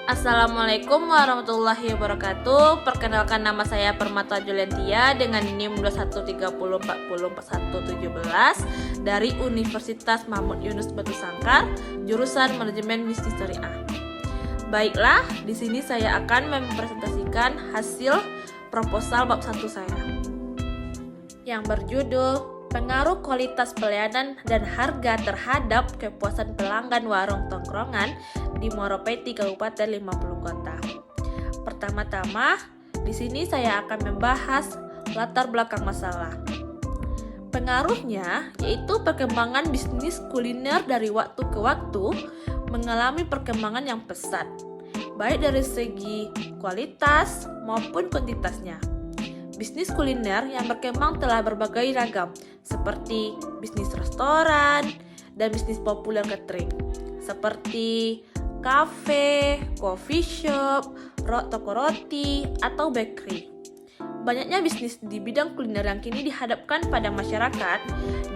Assalamualaikum warahmatullahi wabarakatuh. Perkenalkan, nama saya Permata Juliantia dengan NIM 2130404117 dari Universitas Mahmud Yunus Batu Sangkar, jurusan Manajemen Bisnis Syariah. Baiklah, di sini saya akan mempresentasikan hasil proposal bab 1 saya yang berjudul Pengaruh kualitas pelayanan dan harga terhadap kepuasan pelanggan warung tongkrongan di Moropeti, Kabupaten 50 Kota. Pertama-tama, di sini saya akan membahas latar belakang masalah. Pengaruhnya yaitu perkembangan bisnis kuliner dari waktu ke waktu mengalami perkembangan yang pesat, baik dari segi kualitas maupun kuantitasnya. Bisnis kuliner yang berkembang telah berbagai ragam, seperti bisnis restoran dan bisnis populer catering, seperti kafe, coffee shop, toko roti, atau bakery. Banyaknya bisnis di bidang kuliner yang kini dihadapkan pada masyarakat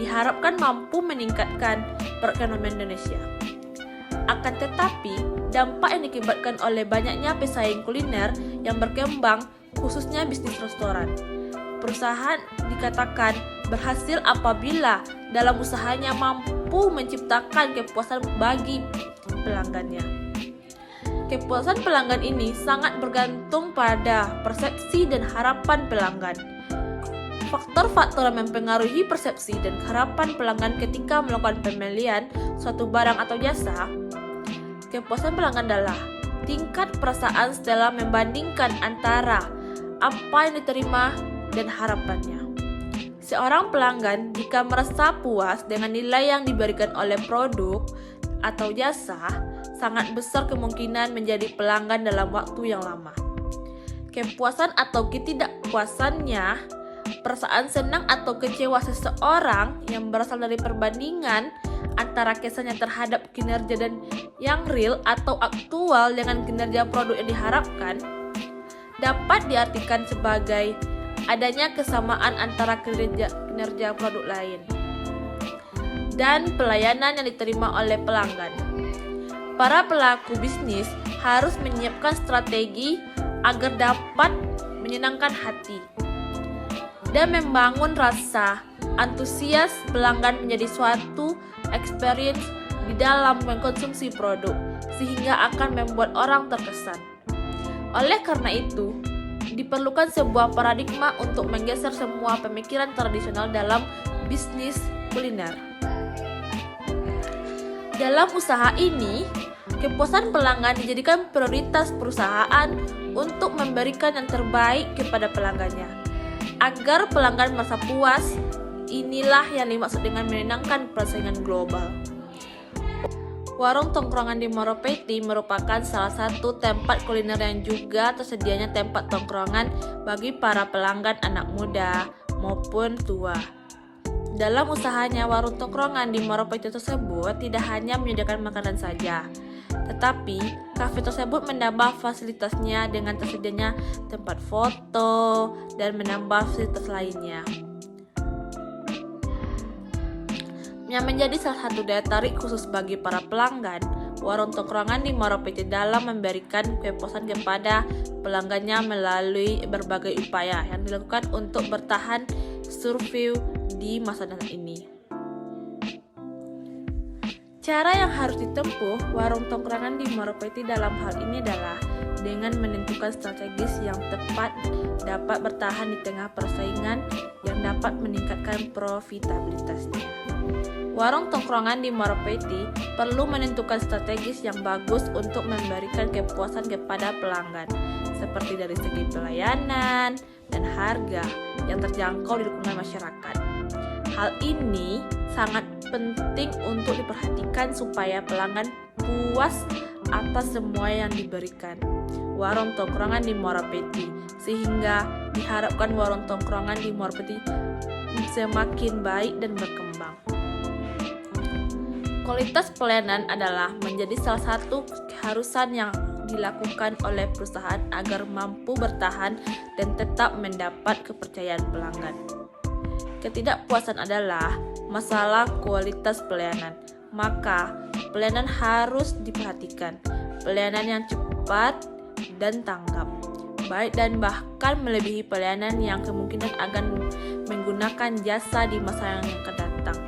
diharapkan mampu meningkatkan perekonomian Indonesia. Akan tetapi, dampak yang diakibatkan oleh banyaknya pesaing kuliner yang berkembang, khususnya bisnis restoran. Perusahaan dikatakan berhasil apabila dalam usahanya mampu menciptakan kepuasan bagi pelanggannya. Kepuasan pelanggan ini sangat bergantung pada persepsi dan harapan pelanggan. Faktor-faktor yang mempengaruhi persepsi dan harapan pelanggan ketika melakukan pembelian suatu barang atau jasa. Kepuasan pelanggan adalah tingkat perasaan setelah membandingkan antara apa yang diterima dan harapannya. Seorang pelanggan jika merasa puas dengan nilai yang diberikan oleh produk atau jasa, sangat besar kemungkinan menjadi pelanggan dalam waktu yang lama. Kepuasan atau ketidakpuasannya, perasaan senang atau kecewa seseorang yang berasal dari perbandingan antara kesannya terhadap kinerja dan yang real atau aktual dengan kinerja produk yang diharapkan, dapat diartikan sebagai adanya kesamaan antara kinerja produk lain dan pelayanan yang diterima oleh pelanggan. Para pelaku bisnis harus menyiapkan strategi agar dapat menyenangkan hati dan membangun rasa antusias pelanggan menjadi suatu experience di dalam mengkonsumsi produk, sehingga akan membuat orang terkesan. Oleh karena itu, diperlukan sebuah paradigma untuk menggeser semua pemikiran tradisional dalam bisnis kuliner. Dalam usaha ini, kepuasan pelanggan dijadikan prioritas perusahaan untuk memberikan yang terbaik kepada pelanggannya. Agar pelanggan merasa puas, inilah yang dimaksud dengan menyenangkan persaingan global. Warung tongkrongan di Moropeti merupakan salah satu tempat kuliner yang juga tersedianya tempat tongkrongan bagi para pelanggan anak muda maupun tua. Dalam usahanya, warung tongkrongan di Moropeti tersebut tidak hanya menyediakan makanan saja, tetapi kafe tersebut menambah fasilitasnya dengan tersedianya tempat foto dan menambah fasilitas lainnya, yang menjadi salah satu daya tarik khusus bagi para pelanggan. Warung tongkrongan di Moropeti dalam memberikan kepuasan kepada pelanggannya melalui berbagai upaya yang dilakukan untuk bertahan survive di masa datang ini. Cara yang harus ditempuh warung tongkrongan di Moropeti dalam hal ini adalah dengan menentukan strategis yang tepat dapat bertahan di tengah persaingan yang dapat meningkatkan profitabilitasnya. Warung tongkrongan di Moropeti perlu menentukan strategis yang bagus untuk memberikan kepuasan kepada pelanggan, seperti dari segi pelayanan dan harga yang terjangkau di lingkungan masyarakat. Hal ini sangat penting untuk diperhatikan supaya pelanggan puas atas semua yang diberikan warung tongkrongan di Moropeti, sehingga diharapkan warung tongkrongan di Moropeti semakin baik dan berkembang. Kualitas pelayanan adalah menjadi salah satu keharusan yang dilakukan oleh perusahaan agar mampu bertahan dan tetap mendapat kepercayaan pelanggan. Ketidakpuasan adalah masalah kualitas pelayanan, maka pelayanan harus diperhatikan. Pelayanan yang cepat cepat, dan tanggap, baik dan bahkan melebihi pelayanan yang kemungkinan akan menggunakan jasa di masa yang akan datang.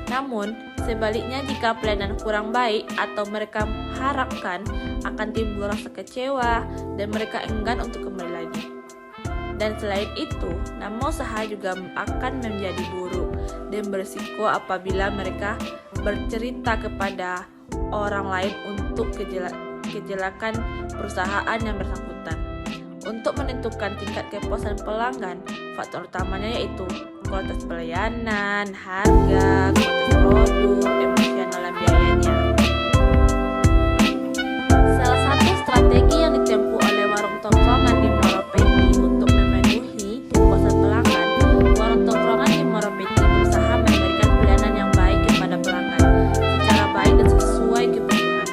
Namun, sebaliknya jika pelayanan kurang baik atau mereka harapkan, akan timbul rasa kecewa dan mereka enggan untuk kembali lagi. Dan selain itu, nama usaha juga akan menjadi buruk dan berisiko apabila mereka bercerita kepada orang lain untuk kejelekan perusahaan yang bersangkutan. Untuk menentukan tingkat kepuasan pelanggan, faktor utamanya yaitu kualitas pelayanan, harga, kualitas produk, emosional dan biayanya. Salah satu strategi yang ditempuh oleh warung tongkrongan di Moropeti untuk memenuhi kepuasan pelanggan, warung tongkrongan di Moropeti berusaha memberikan pelayanan yang baik kepada pelanggan secara baik dan sesuai kebutuhan.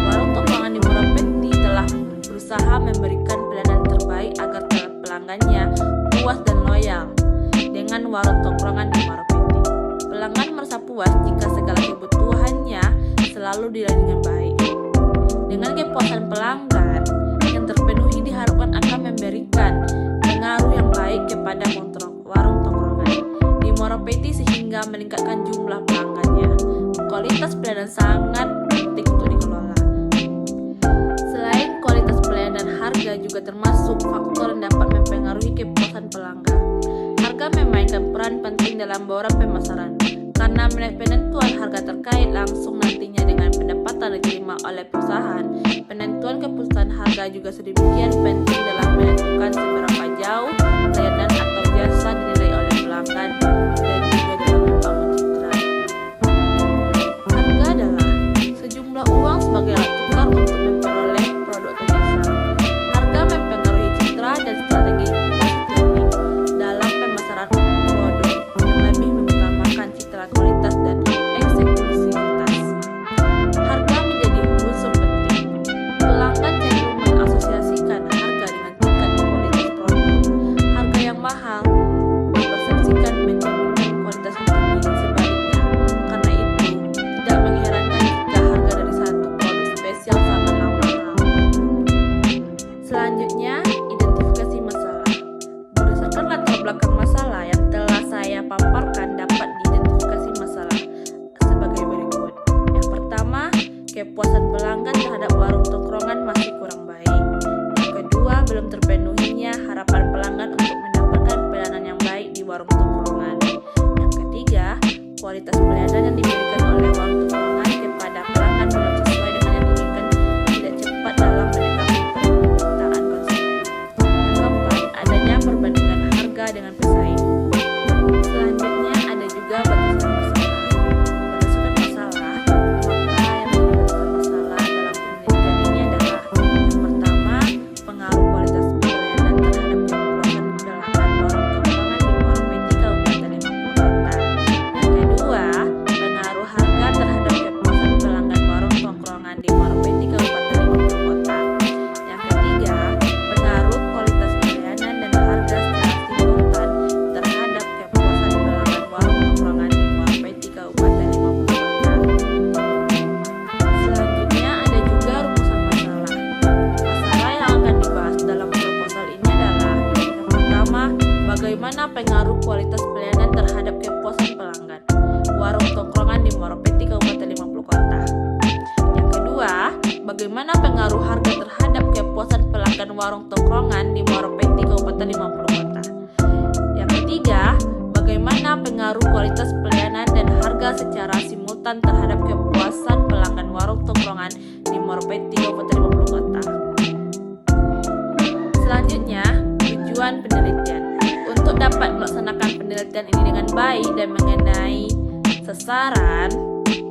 Warung tongkrongan di Moropeti telah berusaha memberikan pelayanan terbaik agar pelanggannya puas dan loyal dengan warung tongkrongan di Moropeti. Pelanggan merasa puas jika segala kebutuhannya selalu dilayani dengan baik. Dengan kepuasan pelanggan yang terpenuhi diharapkan akan memberikan pengaruh yang baik kepada warung tongkrongan di Moropeti sehingga meningkatkan jumlah pelanggannya. Kualitas pelayanan sangat penting untuk dikelola. Selain kualitas pelayanan, harga juga termasuk faktor yang dapat mempengaruhi kepuasan pelanggan. Harga memainkan peran penting dalam bauran pemasaran karena penentuan harga terkait langsung nantinya dengan pendapatan yang diterima oleh perusahaan. Penentuan keputusan harga juga sedemikian penting dalam menentukan seberapa jauh layanan atau jasa dinilai oleh pelanggan dan juga dalam membangun citra. Harga adalah sejumlah uang sebagai alat tukar untuk memperoleh produk atau jasa. Harga mempengaruhi citra dan strategi positif dalam pemasaran produk yang lebih mengutamakan citra, kualitas, dan eksklusivitas. Harga menjadi unsur penting. Pelanggan cenderung mengasosiasikan harga dengan tingkat kualitas produk. Harga yang mahal dipersepsikan mencerminkan kualitas yang tinggi. Sebaliknya, karena itu tidak mengherankan jika harga dari satu produk spesial sangatlah mahal. Selanjutnya, identifikasi masalah. Berdasarkan latar belakang masalah yang telah saya paparkan, dapat diidentifikasi masalah sebagai berikut. Yang pertama, kepuasan pelanggan terhadap warung tongkrongan masih kurang baik. Yang kedua, belum terpenuhinya harapan pelanggan untuk mendapatkan pelayanan yang baik di warung tongkrongan. Yang ketiga, kualitas pelayanan yang diberikan oleh warung tongkrongan kepada pelanggan belum sesuai dengan yang diinginkan, tidak cepat dalam mendekati permintaan konsumen. Yang keempat, adanya perbandingan harga dengan pesaing. Selanjutnya, ada juga batasan masalah. Berdasarkan masalah, maka yang menjadi batasan masalah dalam penelitian ini adalah: yang pertama, pengaruh kualitas pelayanan terhadap kepuasan pelanggan warung tongkrongan di Moropeti Kabupaten 50 Kota. Yang kedua, pengaruh harga terhadap kepuasan pelanggan warung tongkrongan di Moropeti Kabupaten 50 Kota. Yang ketiga, pengaruh kualitas pelayanan dan harga secara simultan terhadap kepuasan pelanggan warung tongkrongan di Moropeti Kabupaten 50 Kota. Selanjutnya ada juga rumusan masalah. Masalah yang akan dibahas dalam proposal ini adalah: yang pertama, bagaimana pengaruh kualitas pelayanan terhadap kepuasan pelanggan warung tongkrongan di Moropeti Kabupaten 50 Kota. Yang kedua, bagaimana pengaruh harga terhadap kepuasan pelanggan warung tongkrongan di Moropeti Kabupaten 50 Kota. Yang ketiga, bagaimana pengaruh kualitas pelayanan dan harga secara simultan terhadap kepuasan pelanggan warung tongkrongan di Moropeti Kabupaten 50 Kota. Selanjutnya, tujuan penelitian. Untuk dapat melaksanakan penelitian ini dengan baik dan mengenai sasaran,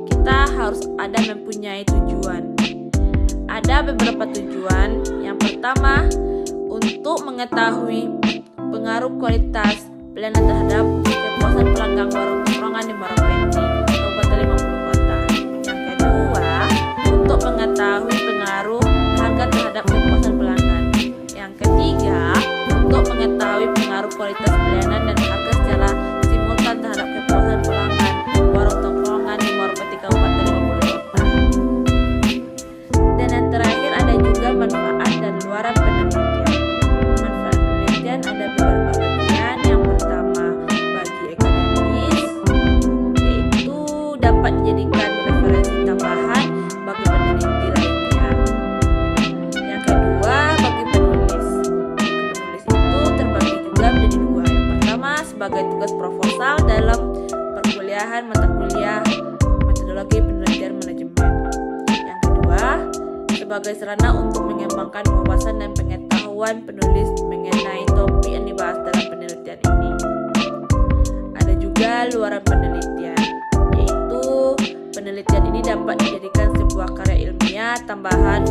kita harus mempunyai tujuan. Ada beberapa tujuan. Yang pertama, untuk mengetahui pengaruh kualitas pelayanan terhadap kepuasan pelanggan warung tongkrongan di Moropeti Kabupaten 50 Kota. Yang kedua, untuk mengetahui pengaruh harga terhadap kepuasan pelanggan. Yang ketiga, untuk mengetahui pengaruh kualitas pelayanan dan harga secara simultan terhadap kepuasan pelanggan warung tongkrongan di Moropeti Kabupaten 50 Kota. Dan yang terakhir ada juga manfaat. sebagai sarana untuk mengembangkan wawasan dan pengetahuan penulis mengenai topik yang dibahas dalam penelitian ini. Ada juga luaran penelitian, yaitu penelitian ini dapat dijadikan sebuah karya ilmiah tambahan